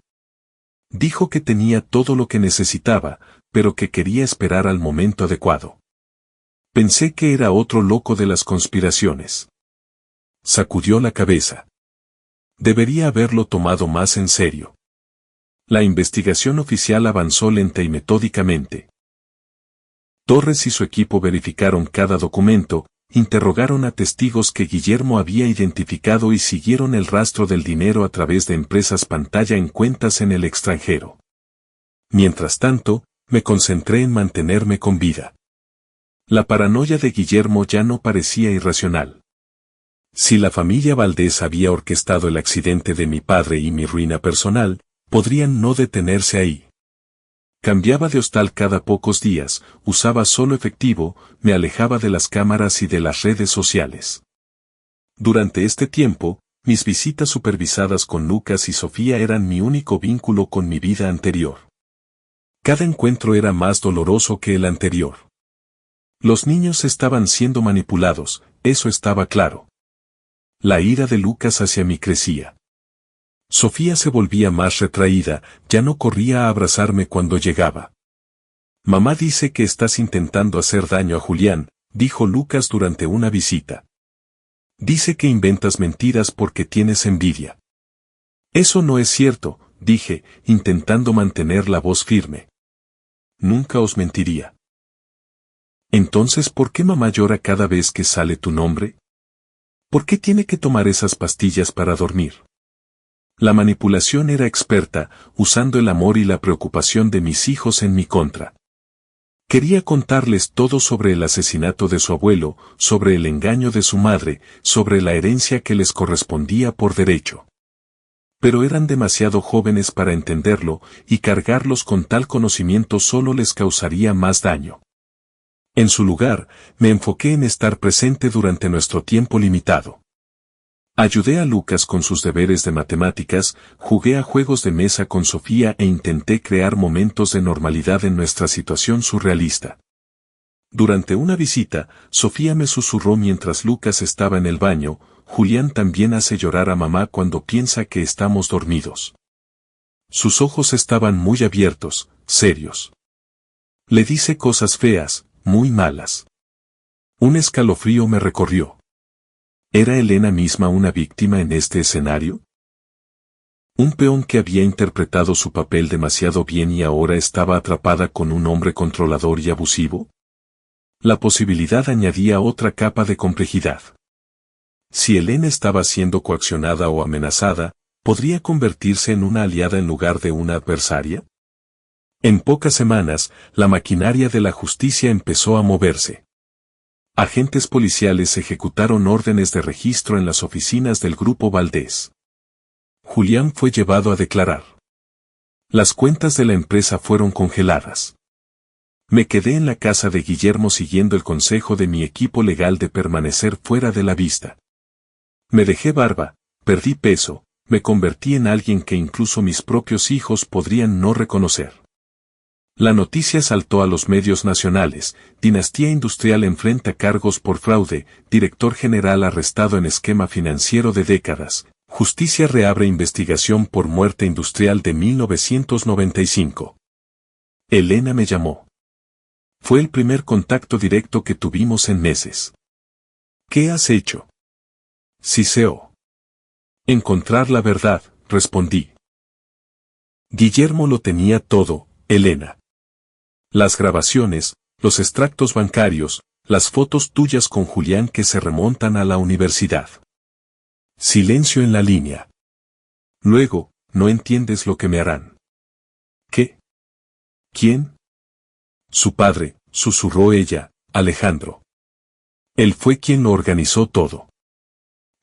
[SPEAKER 1] Dijo que tenía todo lo que necesitaba, pero que quería esperar al momento adecuado. Pensé que era otro loco de las conspiraciones. Sacudió la cabeza. Debería haberlo tomado más en serio. La investigación oficial avanzó lenta y metódicamente. Torres y su equipo verificaron cada documento, interrogaron a testigos que Guillermo había identificado y siguieron el rastro del dinero a través de empresas pantalla en cuentas en el extranjero. Mientras tanto, me concentré en mantenerme con vida. La paranoia de Guillermo ya no parecía irracional. Si la familia Valdés había orquestado el accidente de mi padre y mi ruina personal, podrían no detenerse ahí. Cambiaba de hostal cada pocos días, usaba solo efectivo, me alejaba de las cámaras y de las redes sociales. Durante este tiempo, mis visitas supervisadas con Lucas y Sofía eran mi único vínculo con mi vida anterior. Cada encuentro era más doloroso que el anterior. Los niños estaban siendo manipulados, eso estaba claro. La ira de Lucas hacia mí crecía. Sofía se volvía más retraída, ya no corría a abrazarme cuando llegaba. Mamá dice que estás intentando hacer daño a Julián, dijo Lucas durante una visita. Dice que inventas mentiras porque tienes envidia. Eso no es cierto, dije, intentando mantener la voz firme. Nunca os mentiría. Entonces, ¿por qué mamá llora cada vez que sale tu nombre? ¿Por qué tiene que tomar esas pastillas para dormir? La manipulación era experta, usando el amor y la preocupación de mis hijos en mi contra. Quería contarles todo sobre el asesinato de su abuelo, sobre el engaño de su madre, sobre la herencia que les correspondía por derecho. Pero eran demasiado jóvenes para entenderlo, y cargarlos con tal conocimiento solo les causaría más daño. En su lugar, me enfoqué en estar presente durante nuestro tiempo limitado. Ayudé a Lucas con sus deberes de matemáticas, jugué a juegos de mesa con Sofía e intenté crear momentos de normalidad en nuestra situación surrealista. Durante una visita, Sofía me susurró mientras Lucas estaba en el baño: Julián también hace llorar a mamá cuando piensa que estamos dormidos. Sus ojos estaban muy abiertos, serios. Le dice cosas feas, muy malas. Un escalofrío me recorrió. ¿Era Elena misma una víctima en este escenario? ¿Un peón que había interpretado su papel demasiado bien y ahora estaba atrapada con un hombre controlador y abusivo? La posibilidad añadía otra capa de complejidad. Si Elena estaba siendo coaccionada o amenazada, ¿podría convertirse en una aliada en lugar de una adversaria? En pocas semanas, la maquinaria de la justicia empezó a moverse. Agentes policiales ejecutaron órdenes de registro en las oficinas del Grupo Valdés. Julián fue llevado a declarar. Las cuentas de la empresa fueron congeladas. Me quedé en la casa de Guillermo siguiendo el consejo de mi equipo legal de permanecer fuera de la vista. Me dejé barba, perdí peso, me convertí en alguien que incluso mis propios hijos podrían no reconocer. La noticia saltó a los medios nacionales: Dinastía Industrial enfrenta cargos por fraude, director general arrestado en esquema financiero de décadas, justicia reabre investigación por muerte industrial de 1995. Elena me llamó. Fue el primer contacto directo que tuvimos en meses. ¿Qué has hecho? Siseo. Encontrar la verdad, respondí. Guillermo lo tenía todo, Elena. Las grabaciones, los extractos bancarios, las fotos tuyas con Julián que se remontan a la universidad. Silencio en la línea. Luego, no entiendes lo que me harán. ¿Qué? ¿Quién? Su padre, susurró ella, Alejandro. Él fue quien lo organizó todo.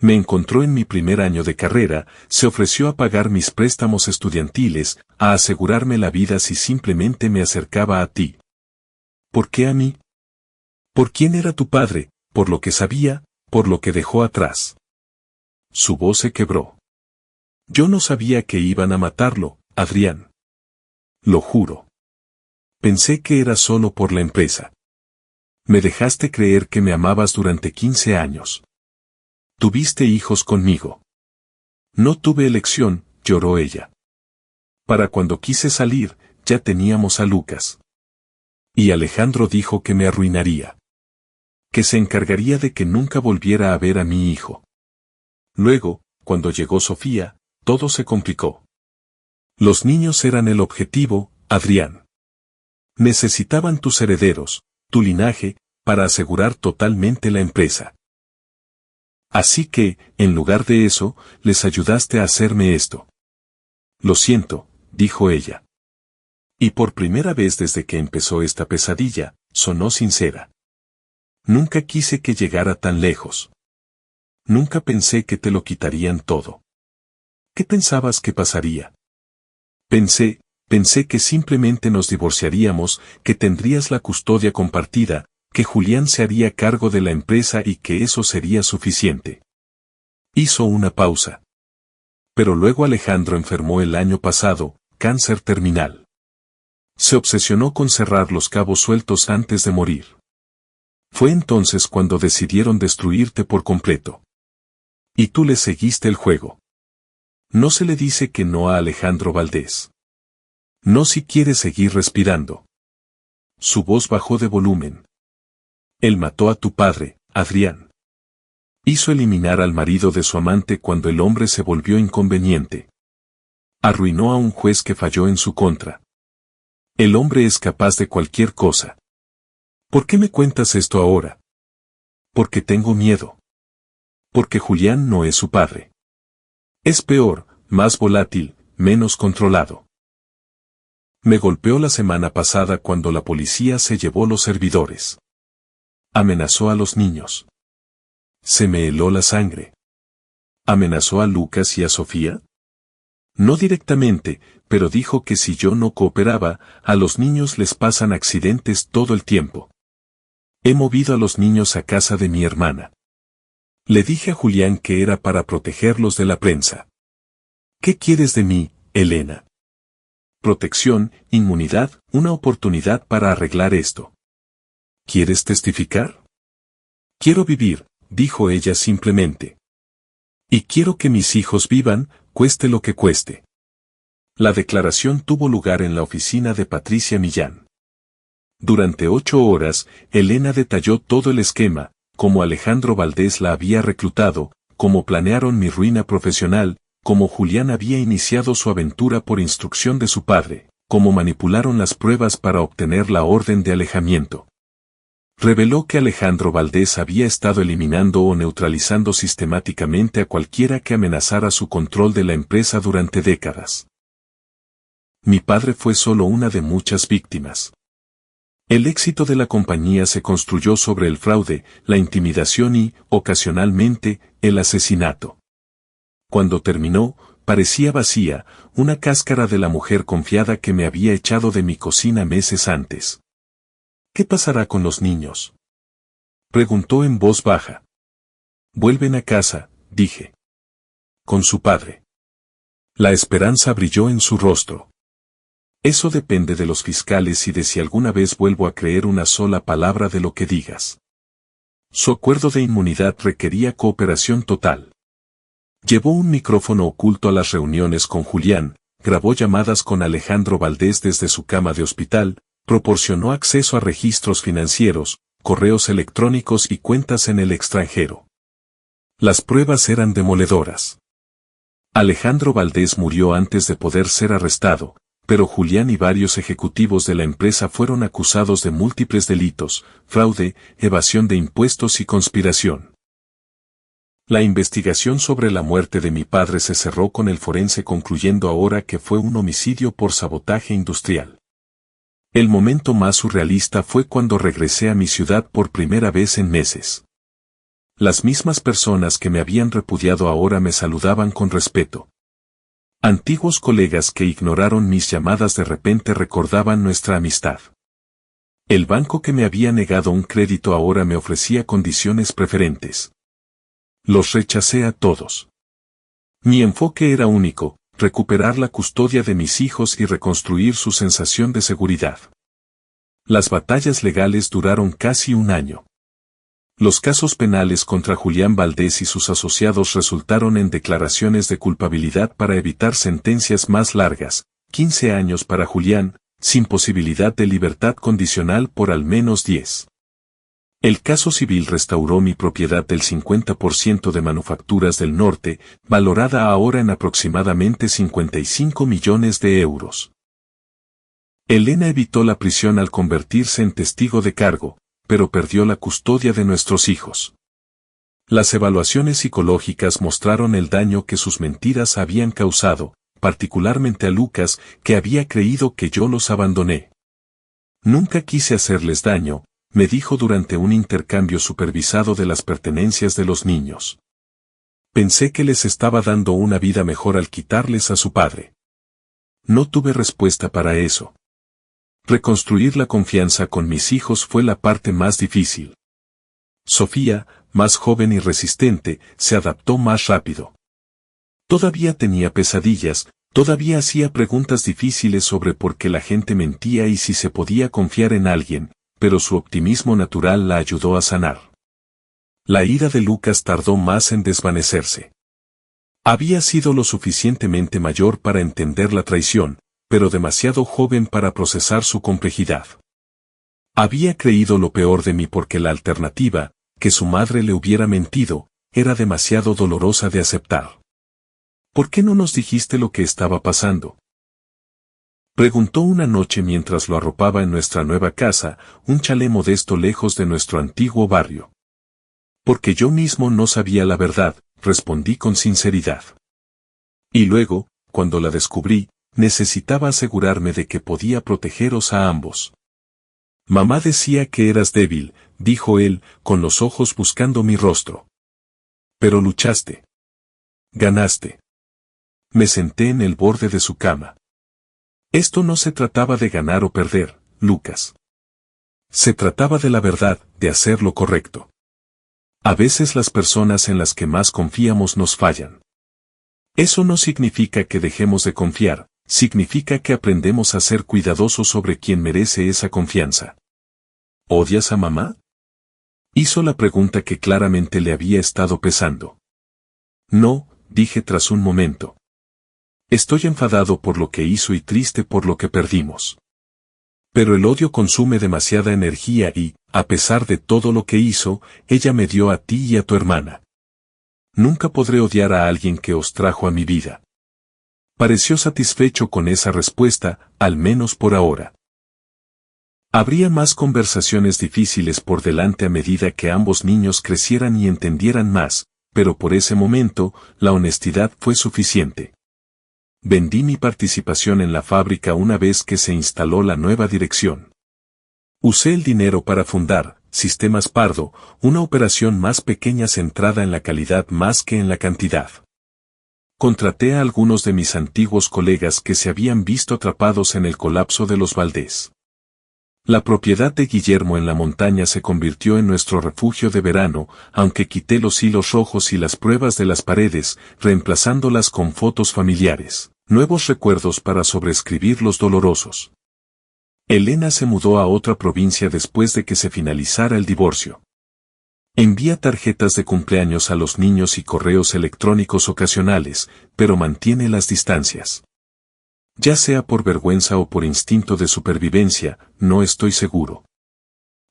[SPEAKER 1] Me encontró en mi primer año de carrera, se ofreció a pagar mis préstamos estudiantiles, a asegurarme la vida si simplemente me acercaba a ti. ¿Por qué a mí? ¿Por quién era tu padre? Por lo que sabía, por lo que dejó atrás. Su voz se quebró. Yo no sabía que iban a matarlo, Adrián. Lo juro. Pensé que era solo por la empresa. Me dejaste creer que me amabas durante 15 años. Tuviste hijos conmigo. No tuve elección, lloró ella. Para cuando quise salir, ya teníamos a Lucas. Y Alejandro dijo que me arruinaría. Que se encargaría de que nunca volviera a ver a mi hijo. Luego, cuando llegó Sofía, todo se complicó. Los niños eran el objetivo, Adrián. Necesitaban tus herederos, tu linaje, para asegurar totalmente la empresa. Así que, en lugar de eso, les ayudaste a hacerme esto. Lo siento, dijo ella. Y por primera vez desde que empezó esta pesadilla, sonó sincera. Nunca quise que llegara tan lejos. Nunca pensé que te lo quitarían todo. ¿Qué pensabas que pasaría? Pensé que simplemente nos divorciaríamos, que tendrías la custodia compartida, que Julián se haría cargo de la empresa y que eso sería suficiente. Hizo una pausa. Pero luego Alejandro enfermó el año pasado, cáncer terminal. Se obsesionó con cerrar los cabos sueltos antes de morir. Fue entonces cuando decidieron destruirte por completo. Y tú le seguiste el juego. No se le dice que no a Alejandro Valdés. No si quiere seguir respirando. Su voz bajó de volumen. Él mató a tu padre, Adrián. Hizo eliminar al marido de su amante cuando el hombre se volvió inconveniente. Arruinó a un juez que falló en su contra. El hombre es capaz de cualquier cosa. ¿Por qué me cuentas esto ahora? Porque tengo miedo. Porque Julián no es su padre. Es peor, más volátil, menos controlado. Me golpeó la semana pasada cuando la policía se llevó los servidores. Amenazó a los niños. Se me heló la sangre. ¿Amenazó a Lucas y a Sofía? No directamente, pero dijo que si yo no cooperaba, a los niños les pasan accidentes todo el tiempo. He movido a los niños a casa de mi hermana. Le dije a Julián que era para protegerlos de la prensa. ¿Qué quieres de mí, Elena? Protección, inmunidad, una oportunidad para arreglar esto. ¿Quieres testificar? Quiero vivir, dijo ella simplemente. Y quiero que mis hijos vivan, cueste lo que cueste. La declaración tuvo lugar en la oficina de Patricia Millán. Durante 8 horas, Elena detalló todo el esquema, cómo Alejandro Valdés la había reclutado, cómo planearon mi ruina profesional, cómo Julián había iniciado su aventura por instrucción de su padre, cómo manipularon las pruebas para obtener la orden de alejamiento. Reveló que Alejandro Valdés había estado eliminando o neutralizando sistemáticamente a cualquiera que amenazara su control de la empresa durante décadas. Mi padre fue solo una de muchas víctimas. El éxito de la compañía se construyó sobre el fraude, la intimidación y, ocasionalmente, el asesinato. Cuando terminó, parecía vacía, una cáscara de la mujer confiada que me había echado de mi cocina meses antes. ¿Qué pasará con los niños? Preguntó en voz baja. Vuelven a casa, dije. Con su padre. La esperanza brilló en su rostro. Eso depende de los fiscales y de si alguna vez vuelvo a creer una sola palabra de lo que digas. Su acuerdo de inmunidad requería cooperación total. Llevó un micrófono oculto a las reuniones con Julián, grabó llamadas con Alejandro Valdés desde su cama de hospital, proporcionó acceso a registros financieros, correos electrónicos y cuentas en el extranjero. Las pruebas eran demoledoras. Alejandro Valdés murió antes de poder ser arrestado, pero Julián y varios ejecutivos de la empresa fueron acusados de múltiples delitos, fraude, evasión de impuestos y conspiración. La investigación sobre la muerte de mi padre se cerró con el forense concluyendo ahora que fue un homicidio por sabotaje industrial. El momento más surrealista fue cuando regresé a mi ciudad por primera vez en meses. Las mismas personas que me habían repudiado ahora me saludaban con respeto. Antiguos colegas que ignoraron mis llamadas de repente recordaban nuestra amistad. El banco que me había negado un crédito ahora me ofrecía condiciones preferentes. Los rechacé a todos. Mi enfoque era único, recuperar la custodia de mis hijos y reconstruir su sensación de seguridad. Las batallas legales duraron casi un año. Los casos penales contra Julián Valdés y sus asociados resultaron en declaraciones de culpabilidad para evitar sentencias más largas, 15 años para Julián, sin posibilidad de libertad condicional por al menos 10. El caso civil restauró mi propiedad del 50% de Manufacturas del Norte, valorada ahora en aproximadamente 55 millones de euros. Elena evitó la prisión al convertirse en testigo de cargo, pero perdió la custodia de nuestros hijos. Las evaluaciones psicológicas mostraron el daño que sus mentiras habían causado, particularmente a Lucas, que había creído que yo los abandoné. Nunca quise hacerles daño, me dijo durante un intercambio supervisado de las pertenencias de los niños. Pensé que les estaba dando una vida mejor al quitarles a su padre. No tuve respuesta para eso. Reconstruir la confianza con mis hijos fue la parte más difícil. Sofía, más joven y resistente, se adaptó más rápido. Todavía tenía pesadillas, todavía hacía preguntas difíciles sobre por qué la gente mentía y si se podía confiar en alguien, pero su optimismo natural la ayudó a sanar. La ira de Lucas tardó más en desvanecerse. Había sido lo suficientemente mayor para entender la traición, pero demasiado joven para procesar su complejidad. Había creído lo peor de mí porque la alternativa, que su madre le hubiera mentido, era demasiado dolorosa de aceptar. ¿Por qué no nos dijiste lo que estaba pasando? Preguntó una noche mientras lo arropaba en nuestra nueva casa, un chalet modesto lejos de nuestro antiguo barrio. Porque yo mismo no sabía la verdad, respondí con sinceridad. Y luego, cuando la descubrí, necesitaba asegurarme de que podía protegeros a ambos. Mamá decía que eras débil, dijo él, con los ojos buscando mi rostro. Pero luchaste. Ganaste. Me senté en el borde de su cama. Esto no se trataba de ganar o perder, Lucas. Se trataba de la verdad, de hacer lo correcto. A veces las personas en las que más confiamos nos fallan. Eso no significa que dejemos de confiar, significa que aprendemos a ser cuidadosos sobre quien merece esa confianza. ¿Odias a mamá? Hizo la pregunta que claramente le había estado pesando. No, dije tras un momento. Estoy enfadado por lo que hizo y triste por lo que perdimos. Pero el odio consume demasiada energía y, a pesar de todo lo que hizo, ella me dio a ti y a tu hermana. Nunca podré odiar a alguien que os trajo a mi vida. Pareció satisfecho con esa respuesta, al menos por ahora. Habría más conversaciones difíciles por delante a medida que ambos niños crecieran y entendieran más, pero por ese momento, la honestidad fue suficiente. Vendí mi participación en la fábrica una vez que se instaló la nueva dirección. Usé el dinero para fundar Sistemas Pardo, una operación más pequeña centrada en la calidad más que en la cantidad. Contraté a algunos de mis antiguos colegas que se habían visto atrapados en el colapso de los Valdés. La propiedad de Guillermo en la montaña se convirtió en nuestro refugio de verano, aunque quité los hilos rojos y las pruebas de las paredes, reemplazándolas con fotos familiares, nuevos recuerdos para sobreescribir los dolorosos. Elena se mudó a otra provincia después de que se finalizara el divorcio. Envía tarjetas de cumpleaños a los niños y correos electrónicos ocasionales, pero mantiene las distancias. Ya sea por vergüenza o por instinto de supervivencia, no estoy seguro.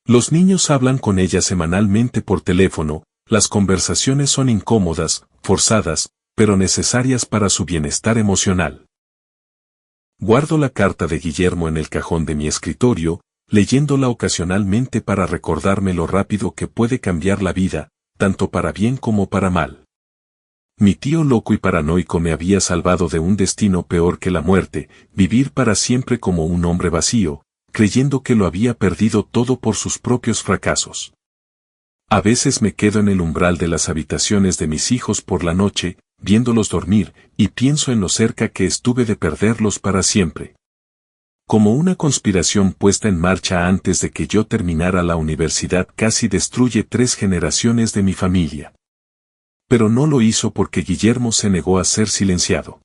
[SPEAKER 1] Los niños hablan con ella semanalmente por teléfono, las conversaciones son incómodas, forzadas, pero necesarias para su bienestar emocional. Guardo la carta de Guillermo en el cajón de mi escritorio, leyéndola ocasionalmente para recordarme lo rápido que puede cambiar la vida, tanto para bien como para mal. Mi tío loco y paranoico me había salvado de un destino peor que la muerte, vivir para siempre como un hombre vacío, creyendo que lo había perdido todo por sus propios fracasos. A veces me quedo en el umbral de las habitaciones de mis hijos por la noche, viéndolos dormir, y pienso en lo cerca que estuve de perderlos para siempre. Como una conspiración puesta en marcha antes de que yo terminara la universidad casi destruye 3 generaciones de mi familia. Pero no lo hizo porque Guillermo se negó a ser silenciado.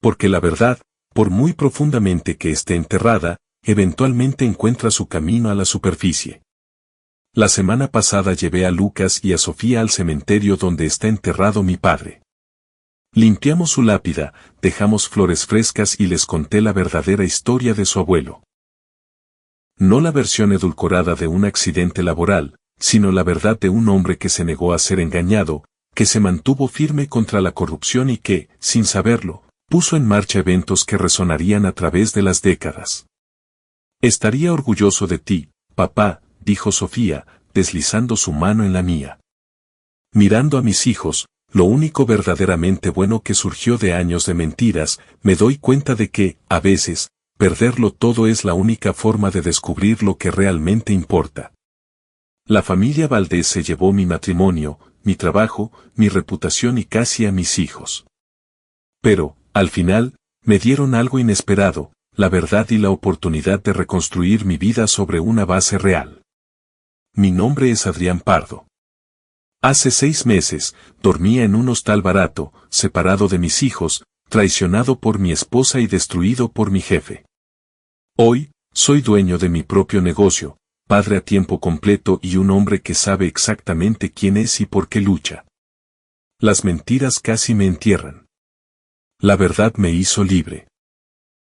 [SPEAKER 1] Porque la verdad, por muy profundamente que esté enterrada, eventualmente encuentra su camino a la superficie. La semana pasada llevé a Lucas y a Sofía al cementerio donde está enterrado mi padre. Limpiamos su lápida, dejamos flores frescas y les conté la verdadera historia de su abuelo. No la versión edulcorada de un accidente laboral, sino la verdad de un hombre que se negó a ser engañado, que se mantuvo firme contra la corrupción y que, sin saberlo, puso en marcha eventos que resonarían a través de las décadas. Estaría orgulloso de ti, papá, dijo Sofía, deslizando su mano en la mía. Mirando a mis hijos, lo único verdaderamente bueno que surgió de años de mentiras, me doy cuenta de que, a veces, perderlo todo es la única forma de descubrir lo que realmente importa. La familia Valdés se llevó mi matrimonio, mi trabajo, mi reputación y casi a mis hijos. Pero, al final, me dieron algo inesperado, la verdad y la oportunidad de reconstruir mi vida sobre una base real. Mi nombre es Adrián Pardo. Hace 6 meses, dormía en un hostal barato, separado de mis hijos, traicionado por mi esposa y destruido por mi jefe. Hoy, soy dueño de mi propio negocio, padre a tiempo completo y un hombre que sabe exactamente quién es y por qué lucha. Las mentiras casi me entierran. La verdad me hizo libre.